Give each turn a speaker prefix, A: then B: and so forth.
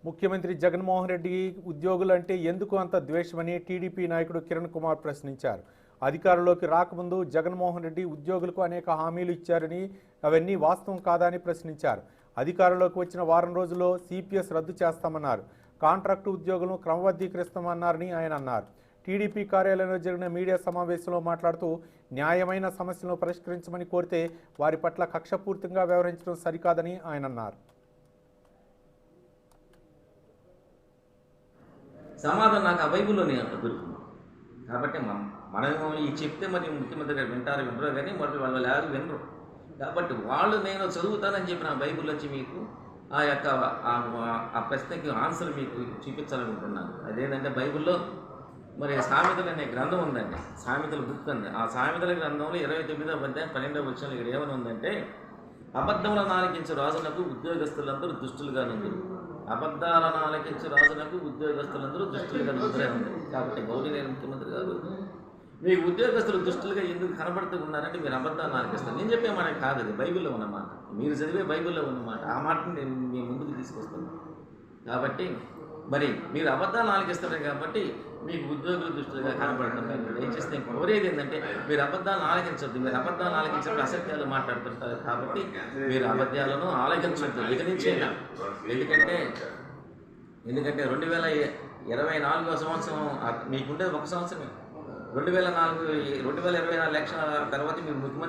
A: ముఖ్యమంత్రి జగన్మోహన్ రెడ్డి ఉద్యోగులంటే ఎందుకు అంత ద్వేషమని టీడీపీ నాయకుడు కిరణ్ కుమార్ ప్రశ్నించారు. అధికారంలోకి రాకముందు జగన్మోహన్ రెడ్డి ఉద్యోగులకు అనేక హామీలు ఇచ్చారని, అవన్నీ వాస్తవం కాదని ప్రశ్నించారు. అధికారంలోకి వచ్చిన వారం రోజుల్లో సిపిఎస్ రద్దు చేస్తామన్నారు. కాంట్రాక్టు ఉద్యోగులను క్రమబద్ధీకరిస్తామన్నారని ఆయన అన్నారు. టీడీపీ కార్యాలయంలో జరిగిన మీడియా సమావేశంలో మాట్లాడుతూ న్యాయమైన సమస్యలను పరిష్కరించమని కోరితే వారి పట్ల కక్షపూర్తిగా వ్యవహరించడం సరికాదని ఆయన అన్నారు.
B: సమాధానం నాకు ఆ బైబిల్లోనే దొరుకుతుంది. కాబట్టి మనం ఈ చెప్తే మరి ముఖ్యమంత్రి గారు వినరో కానీ మరి వాళ్ళు ఎవరు వినరు. కాబట్టి వాళ్ళు నేను చదువుతానని చెప్పిన బైబిల్ వచ్చి మీకు ఆ యొక్క ఆ ప్రశ్నకి ఆన్సర్ మీకు చూపించాలనుకుంటున్నాను. అదేంటంటే బైబిల్లో మరి సామెతలు అనే గ్రంథం ఉందండి. సామెతల బుక్ ఉంది. ఆ సామెతల గ్రంథంలో 29వ అధ్యాయం 12వ వచనంలో ఇక్కడ ఏమని ఉందంటే, అబద్ధములను ఆలకించే రాజునకు ఉద్యోగస్తులందరూ దుష్టులుగా నుందురు. అబద్ధాలను ఆలకించే రాజునకు ఉద్యోగస్తులందరూ దుష్టులుగా నుందురే ఉంది. కాబట్టి గౌరవనీయ ముఖ్యమంత్రి గారు, మీకు ఉద్యోగస్తులు దుష్టులుగా ఎందుకు కనబడుతూ ఉన్నారంటే మీరు అబద్ధాలను ఆలకిస్తారు. నేను చెప్పే మాట కాదు, అది బైబిల్లో ఉన్నమాట. మీరు చదివే బైబిల్లో ఉన్నమాట. ఆ మాటను నేను మీ ముందుకు తీసుకొస్తాను. కాబట్టి మరి మీరు అబద్ధాలను ఆలకిస్తారు కాబట్టి మీకు ఉద్యోగులు దృష్టిగా కనబడటం. మీరు దయచేసి నేను కోరేది ఏంటంటే మీరు అబద్ధాలను ఆలకించద్దు. మీరు అబద్ధాలను ఆలకించినప్పుడు అసత్యాలు మాట్లాడుతుంటారు. కాబట్టి మీరు అబద్ధాలను ఆలకించద్దు ఇక నుంచైనా. ఎందుకంటే 2024వ సంవత్సరం మీకుండేది ఒక సంవత్సరమే. 2024 తర్వాత మీరు ముఖ్యమంత్రి